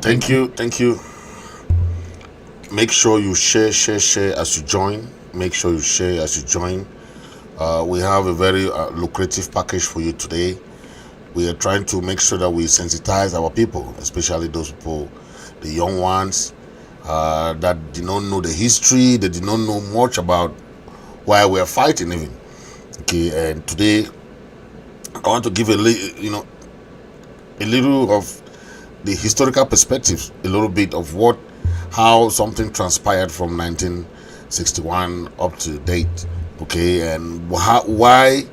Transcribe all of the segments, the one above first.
Thank you. Thank you. Make sure you share as you join. Make sure you share as you join. We have a very lucrative package for you today. We are trying to make sure that we sensitize our people, especially those people, the young ones, that did not know the history, they did not know much about why we are fighting even. Okay, and today I want to give a little of the historical perspectives, a little bit of how something transpired from 1961 up to date. Okay, and why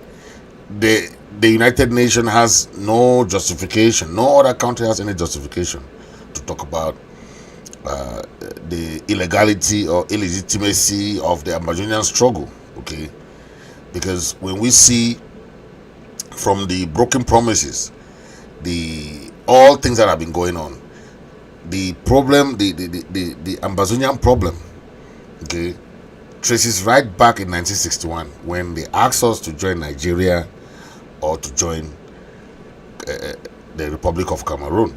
the United Nations has no justification, no other country has any justification to talk about the illegality or illegitimacy of the Ambazonian struggle. Okay, because when we see from the broken promises, the all things that have been going on, the problem, the Ambazonian problem, okay, traces right back in 1961 when they asked us to join Nigeria or to join the Republic of Cameroon.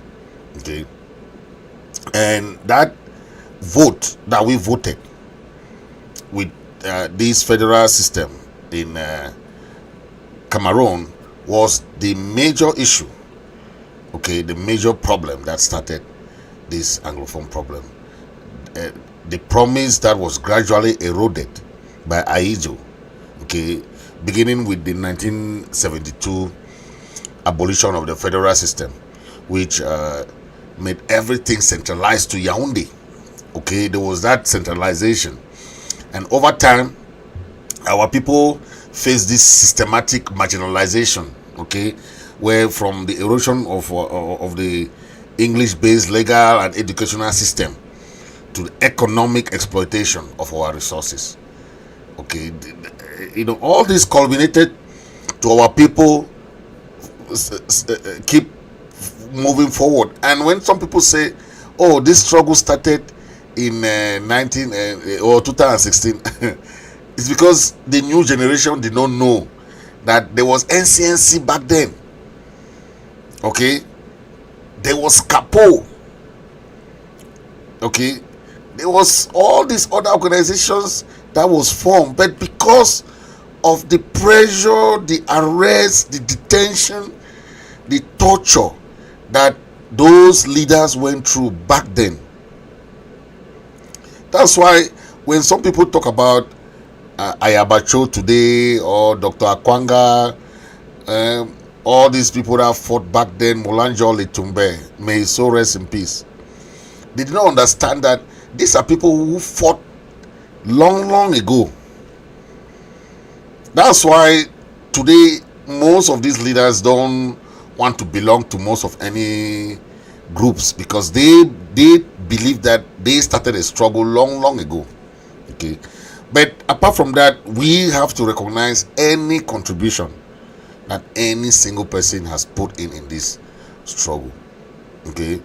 Okay, and that vote that we voted with this federal system in Cameroon was the major issue. Okay, the major problem that started this Anglophone problem. The promise that was gradually eroded by Aijo, okay, beginning with the 1972 abolition of the federal system, which made everything centralized to Yaoundé. Okay, there was that centralization, and over time, our people faced this systematic marginalization. Okay, where from the erosion of the English-based legal and educational system to the economic exploitation of our resources. Okay, all this culminated to our people keep moving forward. And when some people say, "Oh, this struggle started in 2016," it's because the new generation did not know that there was NCNC back then. Okay, there was Capo. Okay, there was all these other organizations that was formed, but because of the pressure, the arrest, the detention, the torture that those leaders went through back then, that's why when some people talk about Ayabacho today or Dr. Akwanga, all these people that fought back then, Molanjo Letumbe, may his soul rest in peace, they did not understand that these are people who fought long ago. That's why today most of these leaders don't want to belong to most of any groups, because they believe that they started a struggle long ago. Okay, but apart from that, we have to recognize any contribution that any single person has put in this struggle. Okay,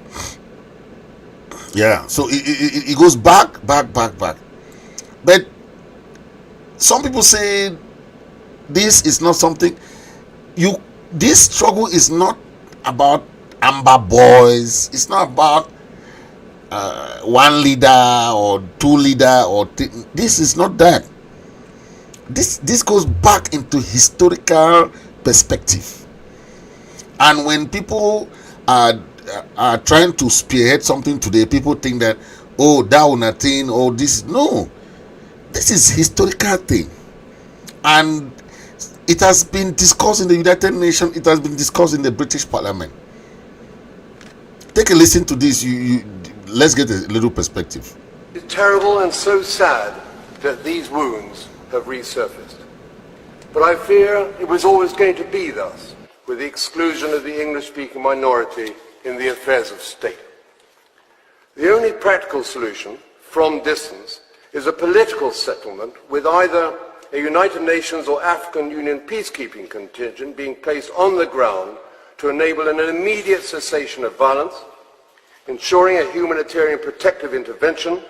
yeah, so it goes back. But some people say this is not something this struggle is not about Amber Boys. It's not about one leader or two leader this is not that. This goes back into historical perspective. And when people are trying to spearhead something today, people think that, oh, that one thing, or this. No, this is historical thing, and it has been discussed in the United Nations. It has been discussed in the British Parliament. Take a listen to this. Let's get a little perspective. It's terrible and so sad that these wounds have resurfaced. But I fear it was always going to be thus, with the exclusion of the English-speaking minority in the affairs of state. The only practical solution, from distance, is a political settlement with either a United Nations or African Union peacekeeping contingent being placed on the ground to enable an immediate cessation of violence, ensuring a humanitarian protective intervention,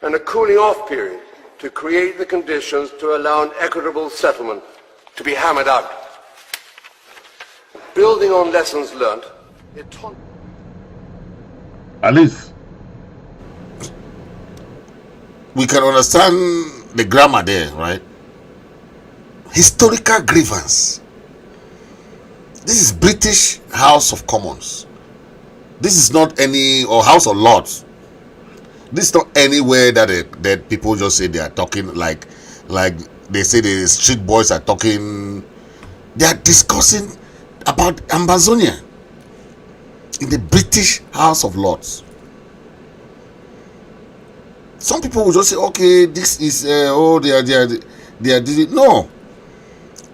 and a cooling off period to create the conditions to allow an equitable settlement to be hammered out. Building on lessons learnt, At least we can understand the grammar there, right? Historical grievance. This is British House of Commons. This is not any, or House of Lords. This is not anywhere that people just say they are talking like they say the street boys are talking. They are discussing about Ambazonia in the British House of Lords. Some people will just say, okay, this is they are no.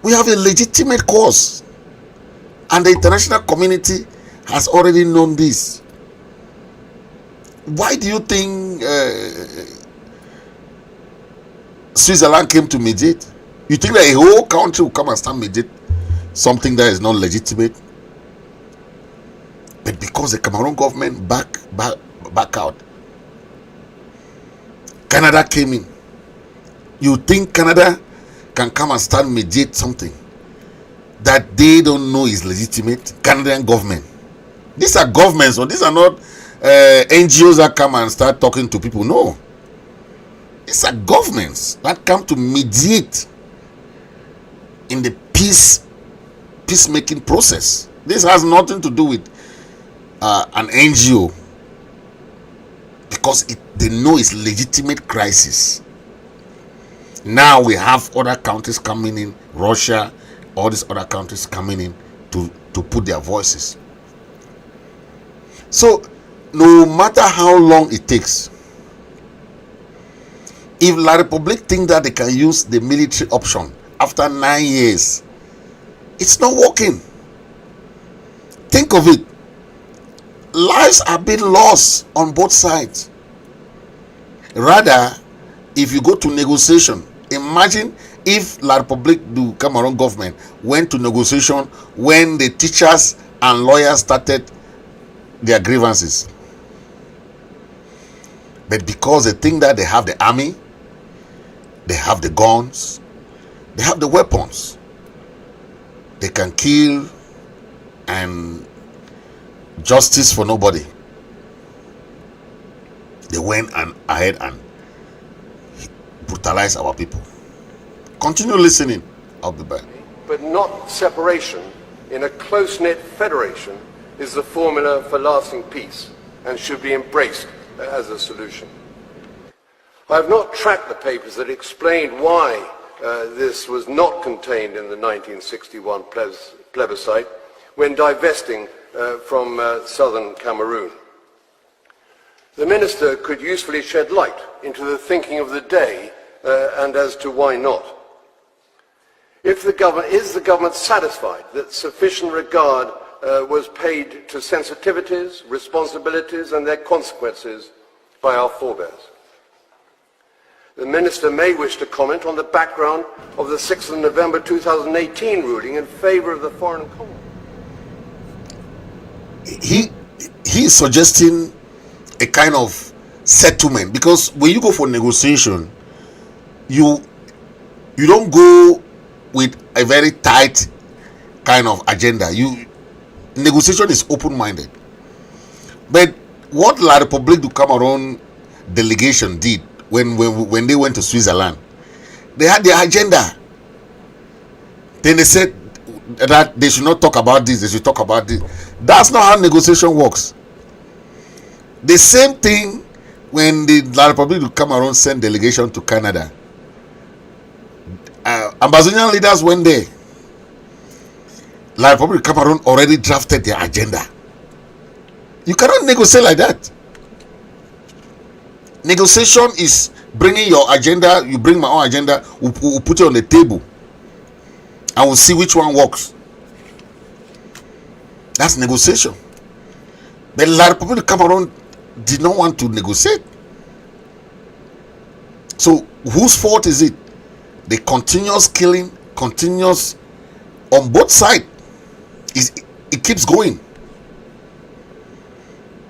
We have a legitimate cause, and the international community has already known this. Why do you think Switzerland came to mediate? You think that a whole country will come and stand mediate something that is not legitimate? But because the Cameroon government back out, Canada came in. You think Canada can come and stand mediate something that they don't know is legitimate? Canadian government. These are governments, or these are not NGOs that come and start talking to people. No. These are governments that come to mediate in the peacemaking process. This has nothing to do with an NGO, because they know it's legitimate crisis. Now we have other countries coming in, Russia, all these other countries coming in to put their voices. So no matter how long it takes, if La Republique think that they can use the military option after 9 years, it's not working. Think of it. Lives are being lost on both sides. Rather, if you go to negotiation, imagine if La Republique du Cameroon government went to negotiation when the teachers and lawyers started their grievances. But because they think that they have the army, they have the guns, they have the weapons, they can kill, and justice for nobody, they went ahead and brutalized our people. Continue listening. I'll be back. But not separation in a close-knit federation is the formula for lasting peace and should be embraced as a solution. I have not tracked the papers that explained why this was not contained in the 1961 plebiscite when divesting from southern Cameroon. The minister could usefully shed light into the thinking of the day and as to why not. Is the government satisfied that sufficient regard was paid to sensitivities, responsibilities and their consequences by our forebears? The Minister may wish to comment on the background of the 6th of November 2018 ruling in favour of the foreign colony. He is suggesting a kind of settlement, because when you go for negotiation, you don't go with a very tight kind of agenda. Negotiation is open-minded. But what La République du Cameroon delegation did when they went to Switzerland, they had their agenda. Then they said that they should not talk about this, they should talk about this. That's not how negotiation works. The same thing when the La République du Cameroon sent delegation to Canada. Ambazonian leaders went there. La République du Cameroon already drafted their agenda. You cannot negotiate like that. Negotiation is bringing your agenda, you bring my own agenda, we'll put it on the table and we'll see which one works. That's negotiation. But La République du Cameroon did not want to negotiate. So whose fault is it? The continuous killing, continuous on both sides. It keeps going.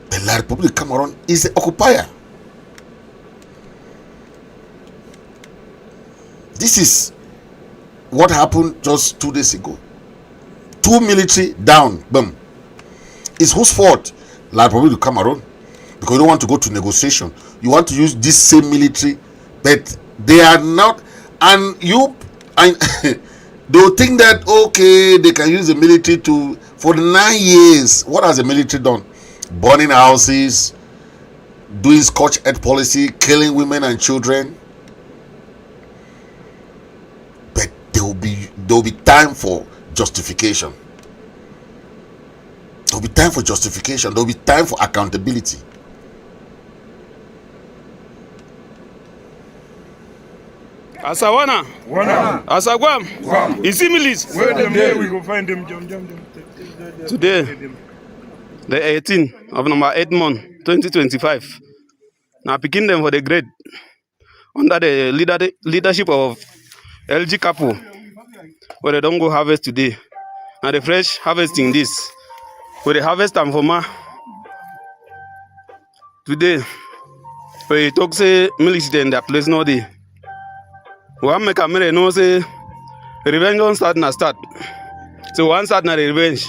The La République du Cameroon is the occupier. This is what happened just 2 days ago. 2 military down, boom. It's whose fault? La République du Cameroon. because you don't want to go to negotiation. You want to use this same military, but they are not, and they'll think that okay, they can use the military for the 9 years. What has the military done? Burning houses, doing scorched earth policy, killing women and children. But there will be time for justification. There will be time for justification. There will be time for accountability. Asawana, Asagwam, Isimilis. Where them there we go find them. Today, the 18th of number 8 month, 2025. Now picking them for the grade under the leadership of LG Capo, where they don't go harvest today. Now the fresh harvesting this, where they harvest them for ma. Today, where you talk say military in their place no day. One make a mirror no say revenge don't start na start. So one start na the revenge.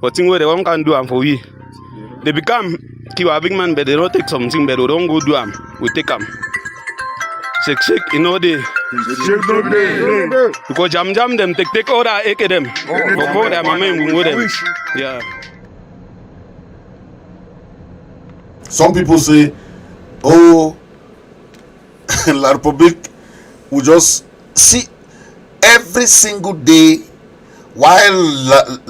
But thing where the one can do and for we. They become keep a big man, but they don't take something, but they don't go do them. We take them. Shake, you know they. Because jam them, take all that AK them. Before them, I mean, we go them. Yeah. Some people say, oh, La Republic will just see every single day while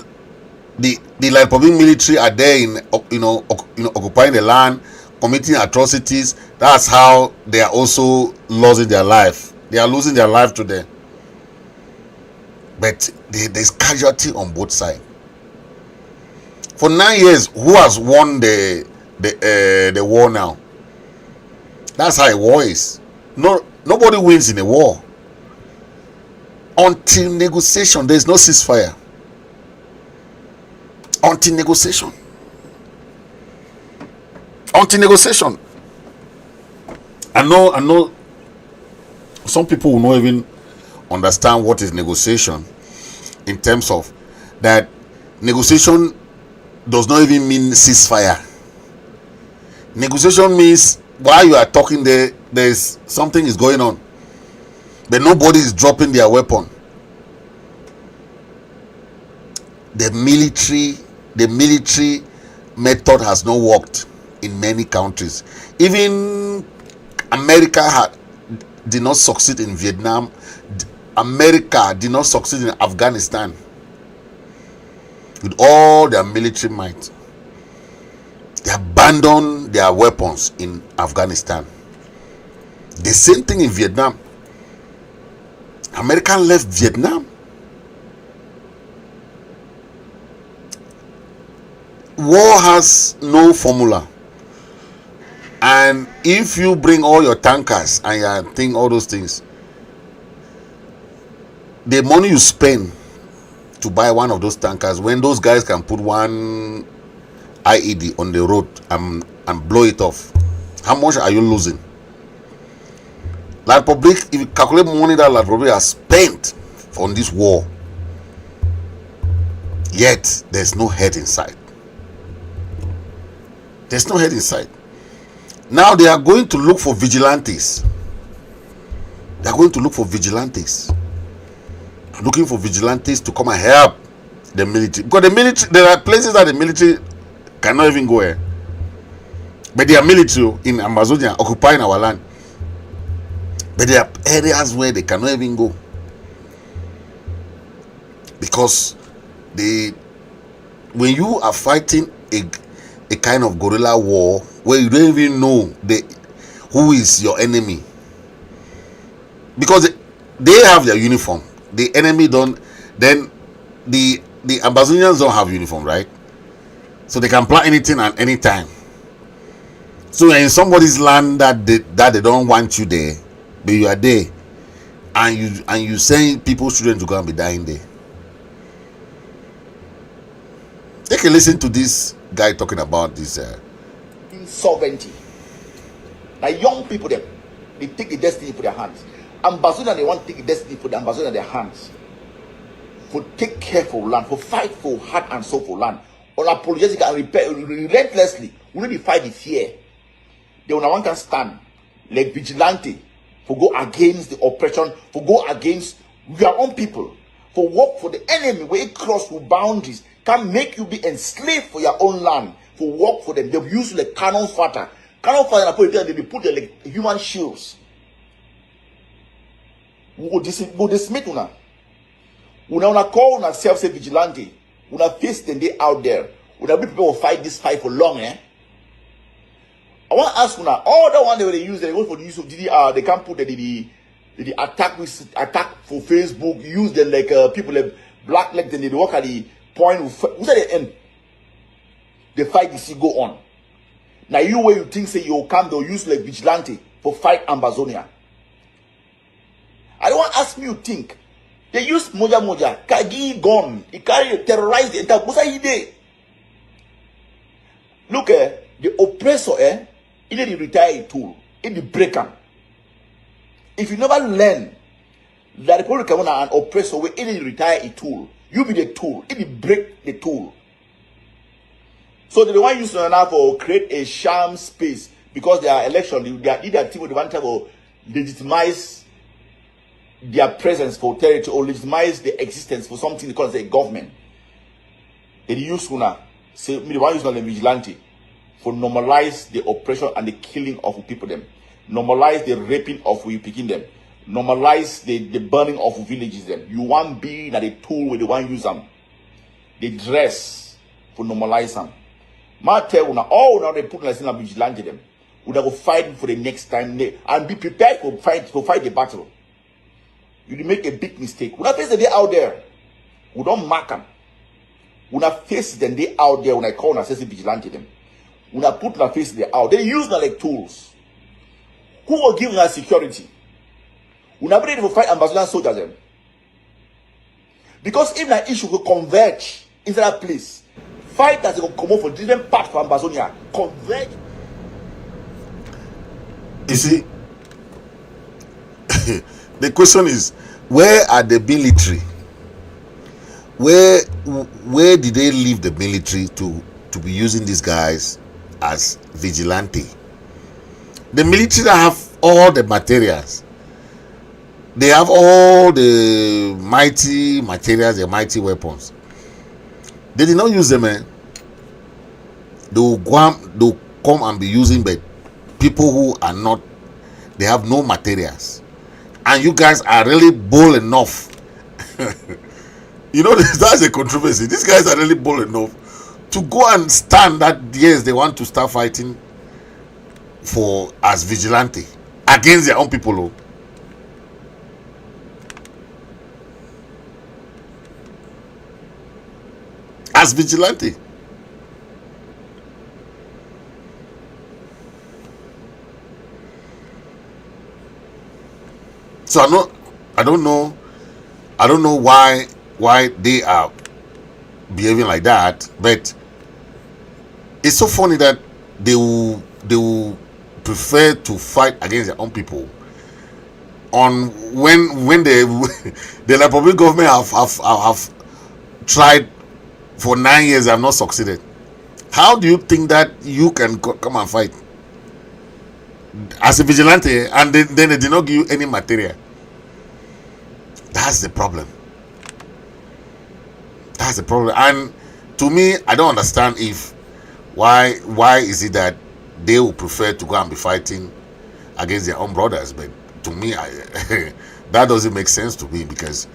the La Republic military are there in occupying the land, committing atrocities. That's how they are also losing their life. They are losing their life today. But there's casualty on both sides. For 9 years, who has won the war now? That's how a war is. Nobody wins in a war. Until negotiation, there is no ceasefire. Until negotiation. I know some people will not even understand what is negotiation, in terms of that negotiation does not even mean ceasefire. Negotiation means while you are talking there's something is going on, but nobody is dropping their weapon. The military method has not worked in many countries. Even America did not succeed in Vietnam. America did not succeed in Afghanistan with all their military might. They abandoned their weapons in Afghanistan. The same thing in Vietnam. America left Vietnam. War has no formula. And if you bring all your tankers and you think all those things, the money you spend to buy one of those tankers, when those guys can put one IED on the road and blow it off, how much are you losing? La Republic, if you calculate money that La Republic has spent on this war, yet there's no head in sight. There's no head in sight. Now they are going to look for vigilantes. They are going to look for vigilantes. Looking for vigilantes to come and help the military. Because the military, there are places that the military cannot even go here. But they are military in Ambazonia occupying our land. But there are areas where they cannot even go. Because when you are fighting a kind of guerrilla war where you don't even know who is your enemy, because they have their uniform, the enemy don't, then the Ambazonians don't have uniform, right? So they can plan anything at any time. So in somebody's land that they don't want you there, but you are there, and you send people's children to go and be dying there. Take a listen to this guy talking about this sovereignty. Like young people, they take the destiny for their hands. Ambazonia, they want to take the destiny for the Ambazonia in their hands. For take care for land, for fight for heart and soul for land. unapologetic and relentlessly. We need to fight the fear. Then when one can stand like vigilante for go against the oppression, for go against your own people, for work for the enemy where it cross with boundaries, can make you be enslaved for your own land, for work for them. They use like cannon fodder. Cannon fodder, they put like human shields. We go dismiss una. Una call una self say vigilante. Una face them they out there. Una be people will fight this fight for long, eh? I want to ask una, all the one they use, they go for the use of DDR, they can't put the attack for Facebook, use them like people like black leg, then they work at the point who's at the end. The fight you see go on. Now you where you think say you come, they'll use like vigilante for fight Ambazonia. I don't want to ask me you think. They use moja, kagi gun, he carry terrorize the entire Busa. Look, the oppressor, it is the retire tool, it the breaker. If you never learn that the Republic of an oppressor, it is retire a tool. You be the tool, it will break the tool. So they want use now for create a sham space because their election, they are either team with the one time to legitimize their presence for territory or legitimize the existence for something they call a government. They use una say me the one use the vigilante for normalize the oppression and the killing of people them, normalize the raping of we picking them, normalize the burning of villages them. You want be that a tool with the one use them. They dress for normalize them. Ma tell una all now they put like in a vigilante them. Una go fight for the next time and be prepared for fight the battle. You make a big mistake. Una face the day out there. We don't mark them. Una face them day out there when I call and say vigilante them. Una put una face there out. They use them like tools. Who will give us security? Una be ready to fight Ambazonian soldiers them. Because if that issue will converge into that place, fighters will come out for different parts from Ambazonia. Converge. You see, the question is, where are the military? Where did they leave the military to be using these guys as vigilante? The military have all the materials. They have all the mighty materials, the mighty weapons. They did not use them, man. They'll come and be using but people who are not, they have no materials. And you guys are really bold enough. You know, that's a controversy. These guys are really bold enough to go and stand that, yes, they want to start fighting for as vigilante against their own people. Oh. As vigilante. So I don't know why they are behaving like that, but it's so funny that they will prefer to fight against their own people on when the Republic government have tried for 9 years and have not succeeded. How do you think that you can come and fight as a vigilante and then they did not give you any material? That's the problem. That's the problem. And to me, I don't understand why is it that they would prefer to go and be fighting against their own brothers. But to me, that doesn't make sense to me, because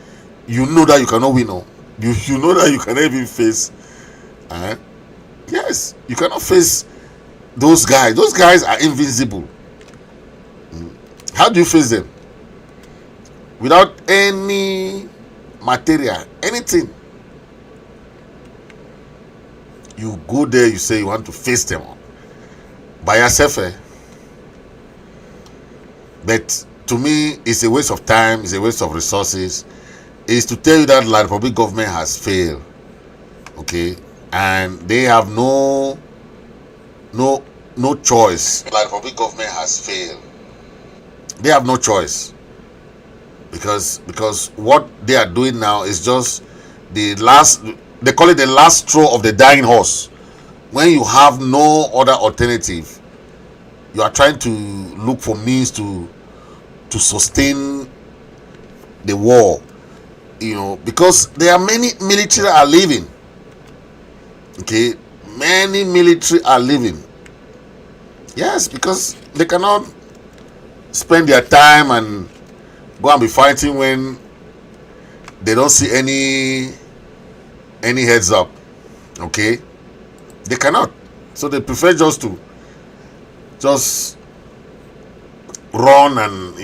you know that you cannot win. No? You know that you cannot even face. Yes, you cannot face those guys. Those guys are invincible. How do you face them? Without any material, anything. You go there, you say you want to face them by yourself. But to me, it's a waste of time, it's a waste of resources. It's to tell you that the Republic government has failed. Okay? And they have no choice. The Republic government has failed. They have no choice. Because what they are doing now is just the last they call it the last straw of the dying horse. When you have no other alternative, you are trying to look for means to sustain the war, because there are many military are leaving. Okay, many military are leaving. Yes, because they cannot spend their time and go and be fighting when they don't see any heads up. Okay, they cannot, so they prefer just to run, and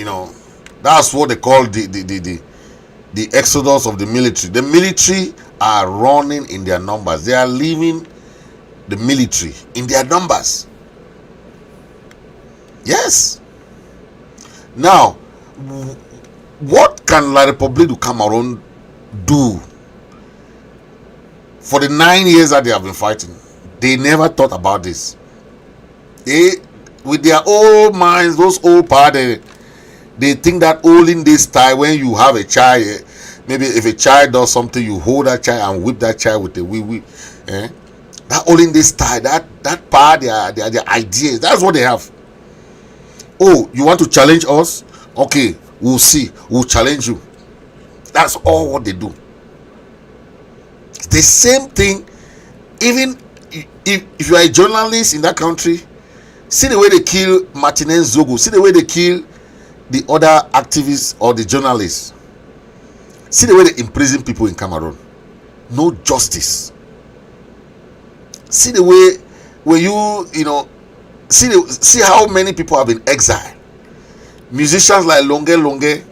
that's what they call the exodus of the military. The military are running in their numbers. They are leaving the military in their numbers. Yes. Now, what can La République du Cameroon do? For the 9 years that they have been fighting, they never thought about this. They, with their old minds, those old party, they think that holding this tie, when you have a child, maybe if a child does something, you hold that child and whip that child with a wee. That holding this tie, that part, their ideas, that's what they have. Oh, you want to challenge us? Okay, we'll see. We'll challenge you. That's all what they do. It's the same thing. Even if you are a journalist in that country, see the way they kill Martinez Zogo. See the way they kill the other activists or the journalists. See the way they imprison people in Cameroon. No justice. See the way where see how many people have been exiled. Musicians like Longe,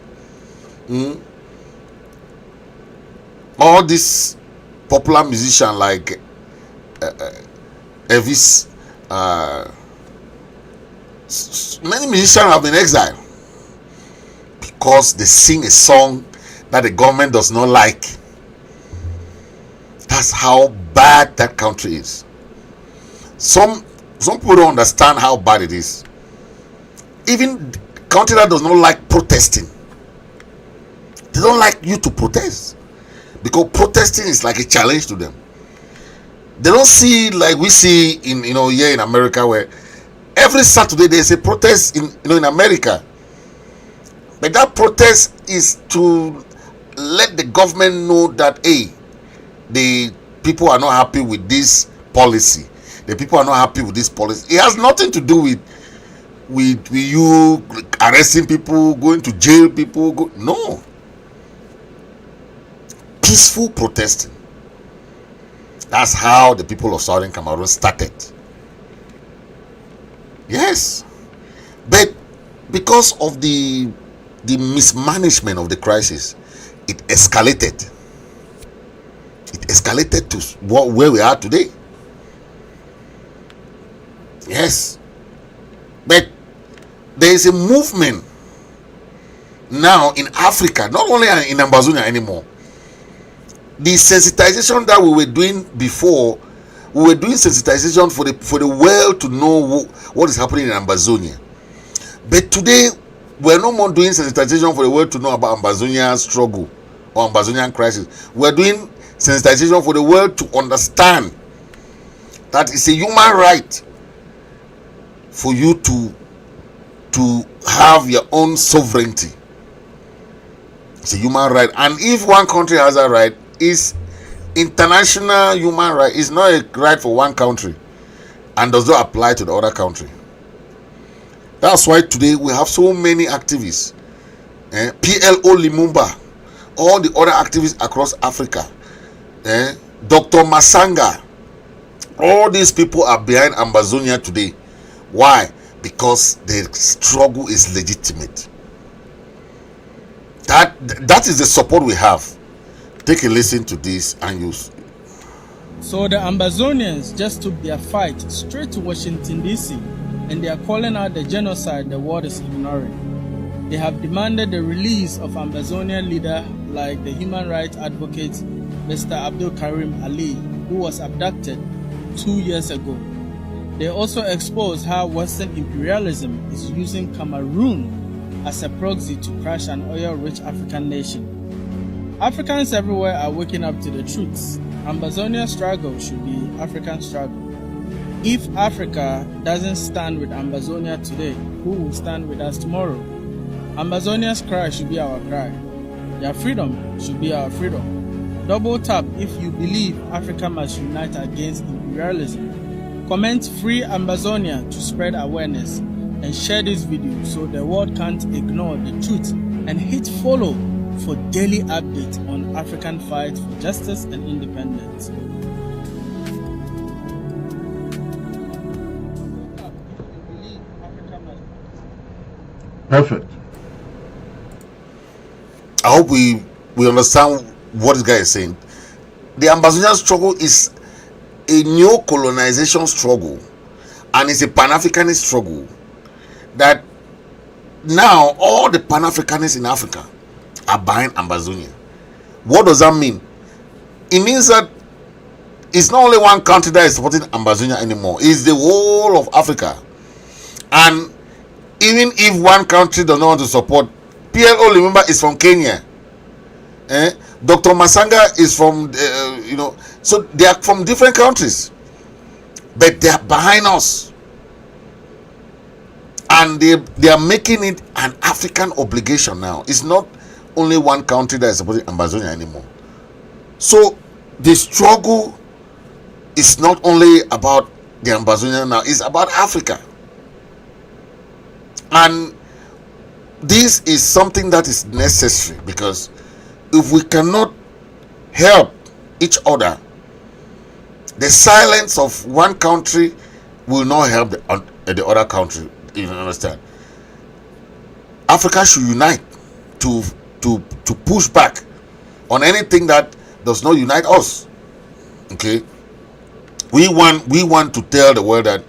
all these popular musicians like Elvis, many musicians have been exiled because they sing a song that the government does not like. That's how bad that country is. Some people don't understand how bad it is. Even country that does not like protesting, they don't like you to protest, because protesting is like a challenge to them. They don't see like we see in here in America, where every Saturday there's a protest in America. But that protest is to let the government know that, hey, the people are not happy with this policy. The people are not happy with this policy. It has nothing to do with you arresting people, going to jail people. No. Peaceful protesting. That's how the people of Southern Cameroon started. Yes. But because of the mismanagement of the crisis, it escalated. It escalated to where we are today. Yes. But there is a movement now in Africa, not only in Ambazonia anymore. The sensitization that we were doing before, we were doing sensitization for the world to know what is happening in Ambazonia. But today, we're no more doing sensitization for the world to know about Ambazonian struggle or Ambazonian crisis. We're doing sensitization for the world to understand that it's a human right for you to have your own sovereignty. It's a human right, and if one country has a right, it's international human right. It's not a right for one country and does not apply to the other country. That's why today we have so many activists, PLO Lumumba, all the other activists across Africa, Dr. Masanga, all these people are behind Ambazonia today. Why? Because the struggle is legitimate. That is the support we have. Take a listen to this and use. So the Ambazonians just took their fight straight to Washington, D.C., and they are calling out the genocide the world is ignoring. They have demanded the release of Ambazonian leaders like the human rights advocate Mr. Abdul Karim Ali, who was abducted 2 years ago. They also exposed how Western imperialism is using Cameroon as a proxy to crush an oil-rich African nation. Africans everywhere are waking up to the truth. Ambazonia struggle should be African struggle. If Africa doesn't stand with Ambazonia today, who will stand with us tomorrow? Ambazonia's cry should be our cry. Their freedom should be our freedom. Double tap if you believe Africa must unite against imperialism. Comment Free Ambazonia to spread awareness and share this video so the world can't ignore the truth, and hit follow for daily updates on African fight for justice and independence. Perfect. I hope we understand what this guy is saying. The Ambazonian struggle is a new colonization struggle, and it's a Pan-Africanist struggle. That now all the Pan-Africanists in Africa are behind Ambazonia. What does that mean? It means that it's not only one country that is supporting Ambazonia anymore, it's the whole of Africa. And even if one country does not want to support, PLO, remember, is from Kenya. Dr. Masanga is from, so they are from different countries, but they are behind us. And they are making it an African obligation now. It's not only one country that is supporting Ambazonia anymore. So the struggle is not only about the Ambazonia now, it's about Africa. And this is something that is necessary, because if we cannot help each other, the silence of one country will not help the other country. You understand? Africa should unite to push back on anything that does not unite us. Okay, we want to tell the world that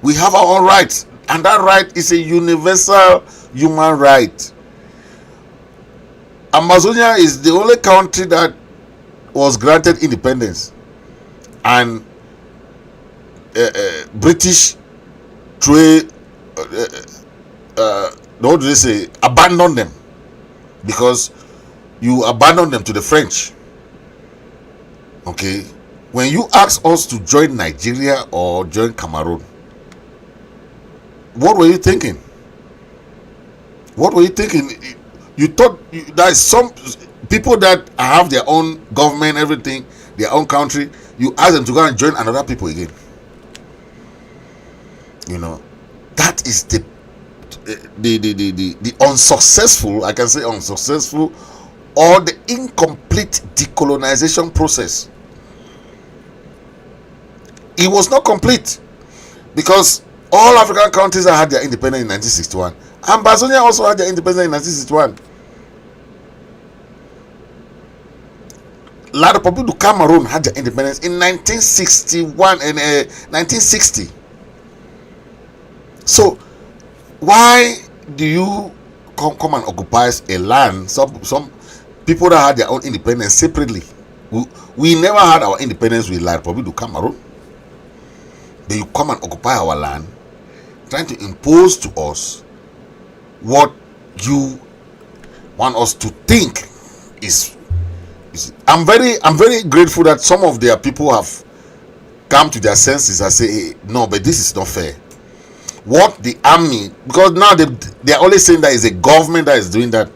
we have our own rights, and that right is a universal human right. Amazonia is the only country that was granted independence, and British trade what do they say, abandon them, because you abandon them to the French. Okay, when you ask us to join Nigeria or join Cameroon, what were you thinking? What were you thinking? You thought that some people that have their own government, everything, their own country, you ask them to go and join another people again. That is the unsuccessful, I can say unsuccessful, or the incomplete decolonization process. It was not complete, because all African countries that had their independence in 1961, Ambazonia also had their independence in 1961. La République du Cameroon had their independence in 1961 and 1960. So why do you come and occupy a land? Some people that had their own independence separately. We never had our independence with La République du Cameroon. Then you come and occupy our land, trying to impose to us what you want us to think is. I'm very grateful that some of their people have come to their senses and say, hey, no, but this is not fair. What the army, because now they are only saying that it's a government that is doing that,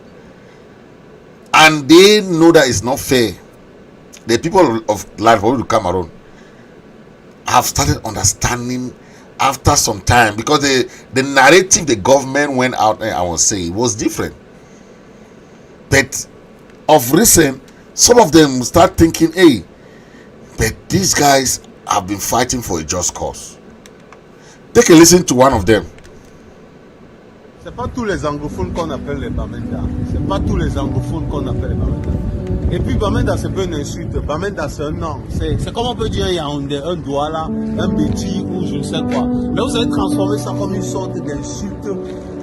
and they know that it's not fair. The people of La République du Cameroon have started understanding after some time, because the narrative the government went out there, I will say, it was different. But of recent, some of them start thinking, hey, but these guys have been fighting for a just cause. Take a listen to one of them. C'est pas tous les anglophones qu'on appelle les Bamenda. C'est pas tous les anglophones qu'on appelle les Bamenda. Et puis Bamenda, c'est pas une insulte. Bamenda, c'est un nom. C'est comme on peut dire Yaoundé, un Douala, un Béti ou je ne sais quoi. Mais vous avez transformé ça comme une sorte d'insulte.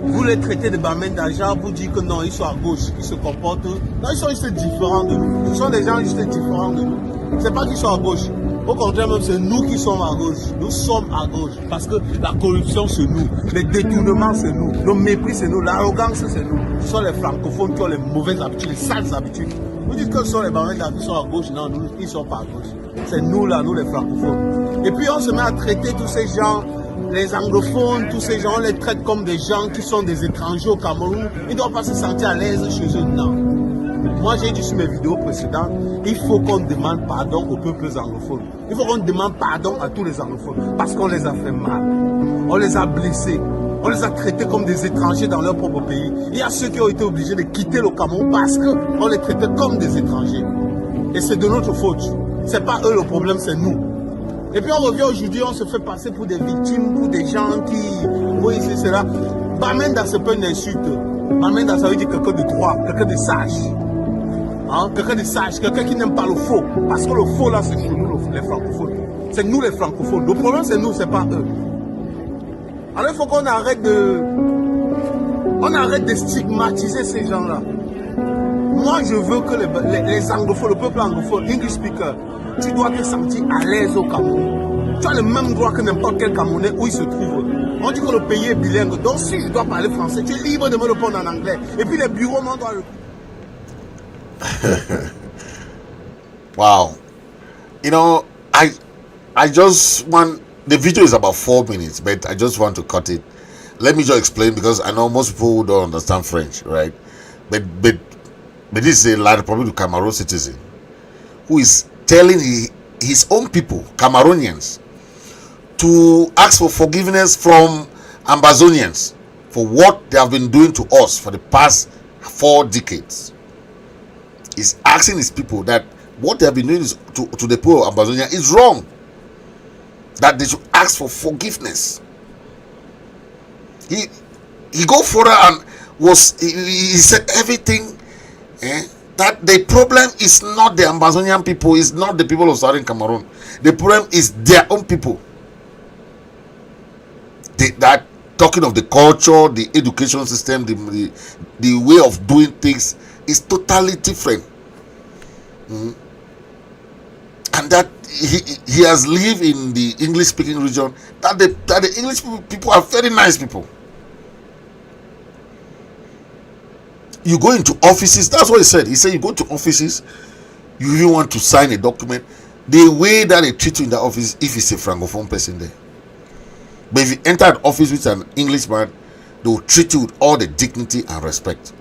Vous les traitez de Bamenda, genre vous dites que non, ils sont à gauche, ils se comportent. Non, ils sont juste différents de nous. Ce sont des gens juste différents de nous. C'est pas qu'ils sont à gauche. Au contraire, même c'est nous qui sommes à gauche. Nous sommes à gauche. Parce que la corruption, c'est nous. Les détournements, c'est nous. Le mépris, c'est nous. L'arrogance, c'est nous. Ce sont les francophones qui ont les mauvaises habitudes, les sales habitudes. Vous dites que ce sont les Bamenda qui sont à gauche. Non, nous, ils ne sont pas à gauche. C'est nous là, nous les francophones. Et puis on se met à traiter tous ces gens, les anglophones, tous ces gens, on les traite comme des gens qui sont des étrangers au Cameroun. Ils ne doivent pas se sentir à l'aise chez eux. Non. Moi j'ai dit sur mes vidéos précédentes, il faut qu'on demande pardon aux peuples anglophones. Il faut qu'on demande pardon à tous les anglophones parce qu'on les a fait mal. On les a blessés. On les a traités comme des étrangers dans leur propre pays. Il y a ceux qui ont été obligés de quitter le Cameroun parce qu'on les traitait comme des étrangers. Et c'est de notre faute. C'est pas eux le problème, c'est nous. Et puis on revient aujourd'hui, on se fait passer pour des victimes, pour des gens qui... Oui, c'est cela. Bamenda, c'est pas une insulte. Bamenda, ça veut dire quelqu'un de droit, quelqu'un de sage. Hein? Quelqu'un de sage, quelqu'un qui n'aime pas le faux. Parce que le faux, là, c'est chez nous, les francophones. C'est nous, les francophones. Le problème, c'est nous, c'est pas eux. Alors il faut qu'on arrête de stigmatiser ces gens-là. Moi, je veux que les anglophones, le peuple anglophone, English speaker, tu dois te sentir à l'aise au Cameroun. Tu as le même droit que n'importe quel Camerounais où il se trouve. On dit que le pays est bilingue. Donc si je dois parler français, tu es libre de me répondre en anglais. Et puis les bureaux m'en doivent le... Wow. You know, I just want... The video is about 4 minutes, but I just want to cut it. Let me just explain, because I know most people don't understand French, right? But this is a La Republic of Cameroon citizen who is telling his own people, Cameroonians, to ask for forgiveness from Ambazonians for what they have been doing to us for the past 4 decades. He's asking his people that what they have been doing to the people of Ambazonia is wrong. That they should ask for forgiveness. He go further and he said everything, that the problem is not the Ambazonian people, is not the people of Southern Cameroon. The problem is their own people. That talking of the culture, the education system, the way of doing things is totally different. And that he has lived in the English speaking region, that the English people are very nice people. You go into offices, that's what he said. He said you go to offices, you even want to sign a document, the way that they treat you in the office, if it's a Francophone person there. But if you enter an office with an Englishman, they will treat you with all the dignity and respect.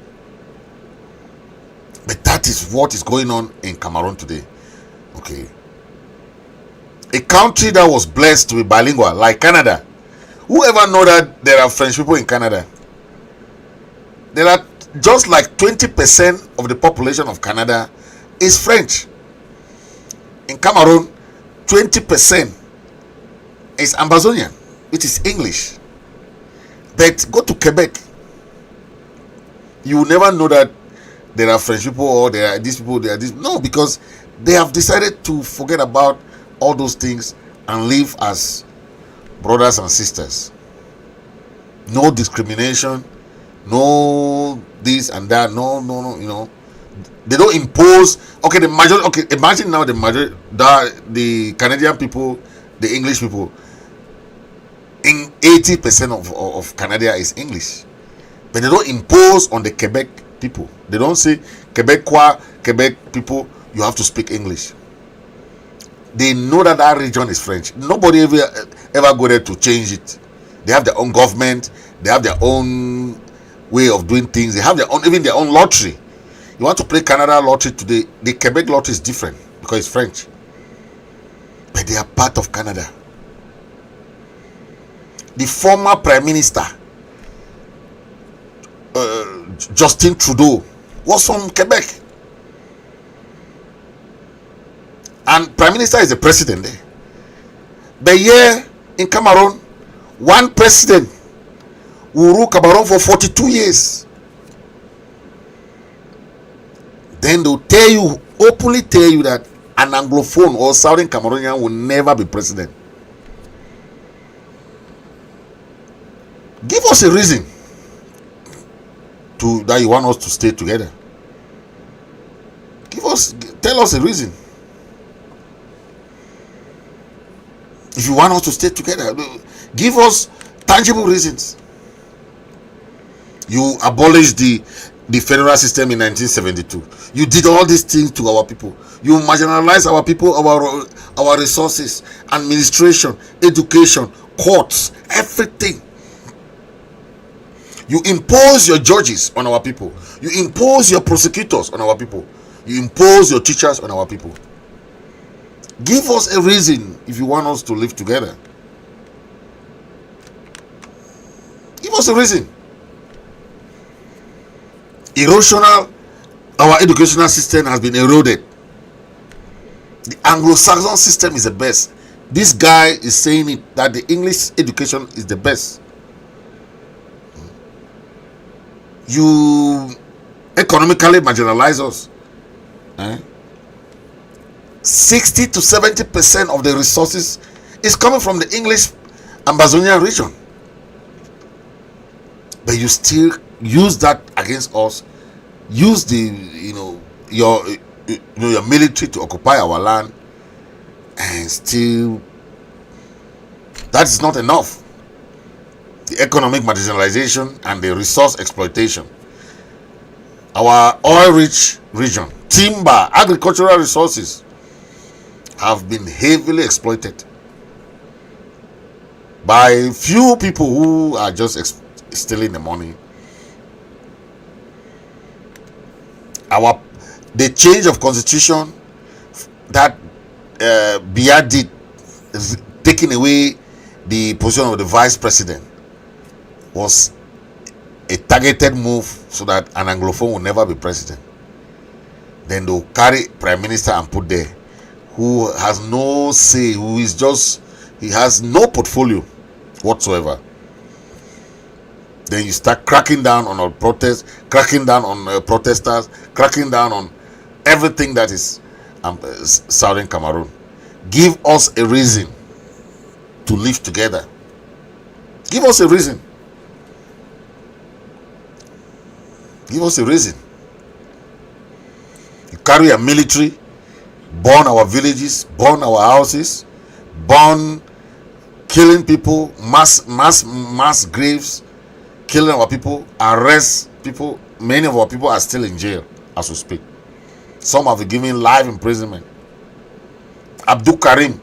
But that is what is going on in Cameroon today. Okay. A country that was blessed to be bilingual, like Canada. Whoever know that there are French people in Canada? There are just like 20% of the population of Canada is French. In Cameroon, 20% is Ambazonian, which is English. But go to Quebec, you will never know that there are French people or there are these people, there are this. No, because they have decided to forget about all those things and live as brothers and sisters. No discrimination, no this and that, no, you know. They don't impose. Okay, the majority. Okay, imagine now the Canadian people, the English people. In 80% of Canada is English, but they don't impose on the Quebec people. They don't say Quebecois, Quebec people, you have to speak English. They know that region is French. Nobody ever go there to change it. They have their own government. They have their own way of doing things. They have even their own lottery. You want to play Canada lottery today, the Quebec lottery is different because it's French. But they are part of Canada. The former Prime Minister, Justin Trudeau, was from Quebec. And Prime Minister is the president there. But here in Cameroon, one president will rule Cameroon for 42 years. Then they'll openly tell you that an Anglophone or Southern Cameroonian will never be president. Give us a reason that you want us to stay together. Tell us a reason. If you want us to stay together, give us tangible reasons. You abolished the federal system in 1972. You did all these things to our people. You marginalize our people, our resources, administration, education, courts, everything. You impose your judges on our people. You impose your prosecutors on our people. You impose your teachers on our people. Give us a reason if you want us to live together. Give us a reason. Erosional, our educational system has been eroded. The Anglo-Saxon system is the best. This guy is saying it, that the English education is the best. You economically marginalize us. 60 to 70% of the resources is coming from the English Ambazonia region. But you still use that against us. Use the your military to occupy our land, and still that is not enough. The economic marginalization and the resource exploitation. Our oil-rich region, timber, agricultural resources have been heavily exploited by few people who are just stealing the money. The change of constitution that Biya did, taking away the position of the vice president, was a targeted move so that an Anglophone will never be president. Then they'll carry prime minister and put there who has no say, he has no portfolio whatsoever. Then you start cracking down on our protests, cracking down on protesters, cracking down on everything that is Southern Cameroon. Give us a reason to live together. Give us a reason. Give us a reason. You carry a military, burn our villages, burn our houses, burn, killing people, mass graves, killing our people, arrest people. Many of our people are still in jail as we speak. Some have been given life imprisonment. Abdul Karim,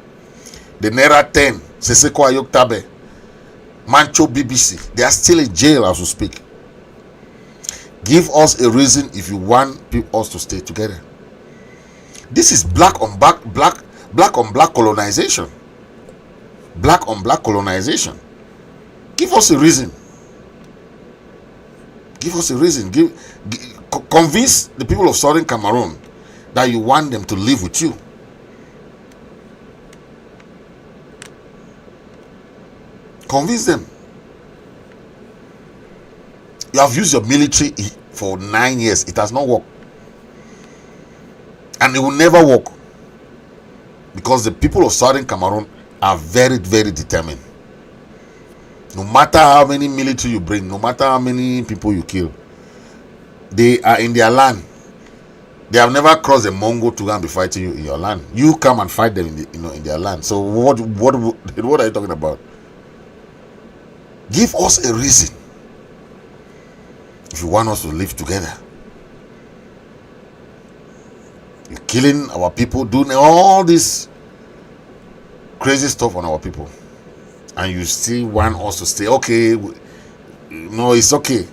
the Naira 10, Seseko Ayok Tabe, Mancho BBC, they are still in jail as we speak. Give us a reason if you want us to stay together. This is black on black colonization. Black on black colonization. Give us a reason. Give us a reason. Convince the people of Southern Cameroon that you want them to live with you. Convince them. You have used your military for 9 years. It has not worked. And it will never work. Because the people of Southern Cameroon are very, very determined. No matter how many military you bring, no matter how many people you kill, they are in their land. They have never crossed the Mongo to go and be fighting you in your land. You come and fight them in their land. So what are you talking about? Give us a reason if you want us to live together. You're killing our people, doing all this crazy stuff on our people, and you still want us to stay. Okay, no, it's okay.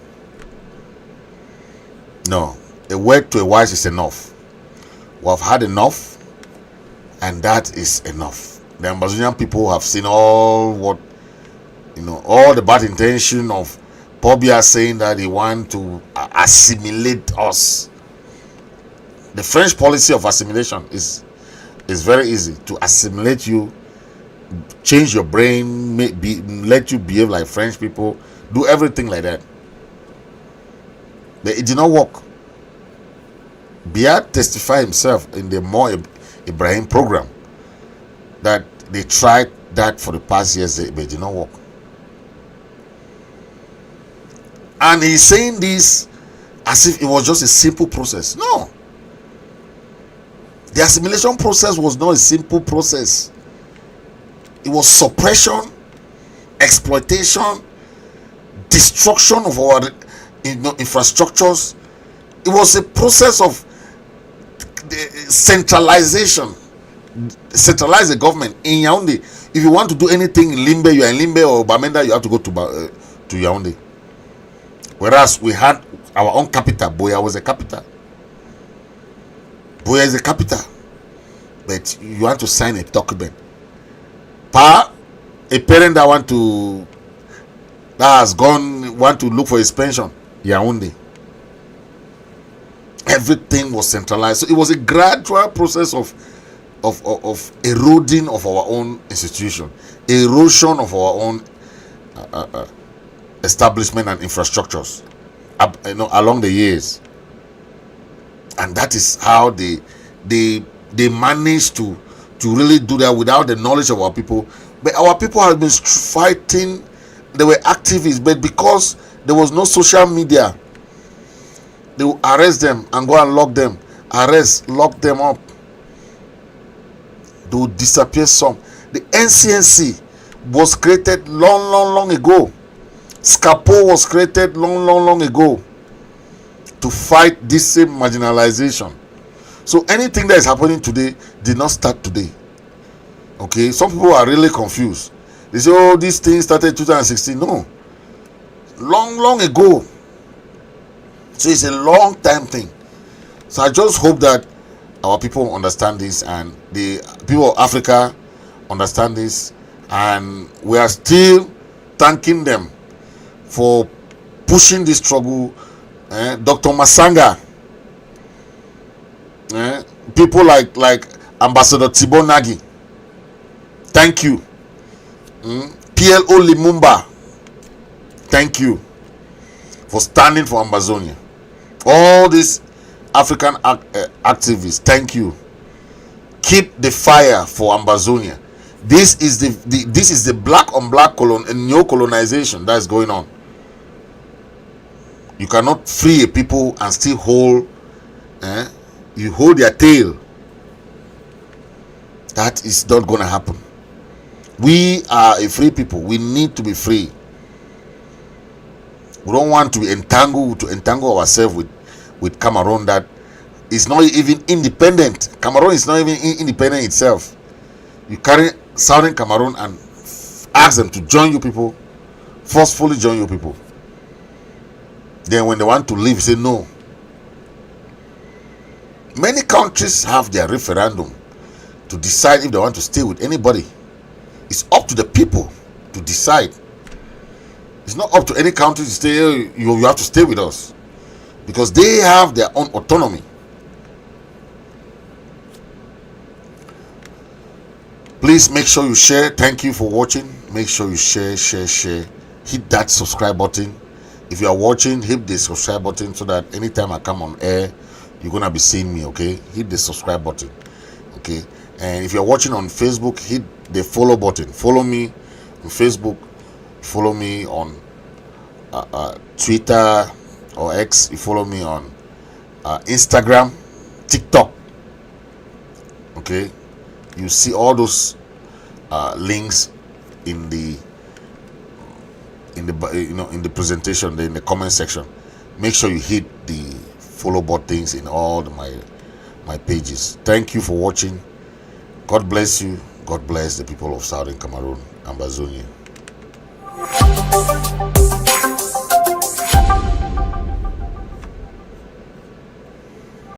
No, a word to a wise is enough. We have had enough, and that is enough. The Ambazonian people have seen all the bad intention of Pobia saying that he want to assimilate us. The French policy of assimilation is very easy. To assimilate you, change your brain, let you behave like French people, do everything like that. But it did not work. Biya testified himself in the Mo Ibrahim program that they tried that for the past years, but it did not work. And he's saying this as if it was just a simple process. No. The assimilation process was not a simple process. It was suppression, exploitation, destruction of our infrastructures. It was a process of centralization. Centralize the government in Yaoundé. If you want to do anything in Limbe, you are in Limbe, or Bamenda, you have to go to Yaoundé. Whereas we had our own capital. Buea was a capital. Buea is a capital. But you want to sign a document. A parent that has gone, want to look for his pension, Yaoundé. Everything was centralized. So it was a gradual process of eroding of our own institution, erosion of our own establishment and infrastructures, along the years. And that is how they managed to really do that without the knowledge of our people. But our people have been fighting. They were activists, but because there was no social media, they would arrest them and go and lock them, lock them up. They would disappear some. The NCNC was created long ago. SCAPO was created long ago to fight this same marginalization. So anything that is happening today did not start today. Okay, some people are really confused. They say, oh, this thing started 2016. No, long ago. So it's a long time thing. So I just hope that our people understand this, and the people of Africa understand this, and we are still thanking them for pushing this struggle. Dr. Masanga, people like Ambassador Thibaut Nagy, thank you. PLO Limumba, thank you for standing for Ambazonia. All these African activists, thank you. Keep the fire for Ambazonia. This is the black on black neo-colonization that is going on. You cannot free a people and still hold you hold their tail. That is not going to happen. We are a free people. We need to be free. We don't want to be entangle ourselves with Cameroon that is not even independent. Cameroon is not even independent itself. You carry Southern Cameroon and ask them to join you people, forcefully join you people. Then when they want to leave, you say no. Many countries have their referendum to decide if they want to stay with anybody. It's up to the people to decide. It's not up to any country to say, you have to stay with us, because they have their own autonomy. Please make sure you share. Thank you for watching. Make sure you share. Hit that subscribe button. If you are watching, hit the subscribe button so that anytime I come on air, you're gonna be seeing me. Okay, hit the subscribe button. Okay, and if you're watching on Facebook, hit the follow button. Follow me on Facebook. Follow me on Twitter or X. You follow me on Instagram, TikTok. Okay, you see all those links in the presentation, in the comment section. Make sure you hit the follow buttons in all my pages. Thank you for watching. God bless you. God bless the people of Southern Cameroon, Ambazonia.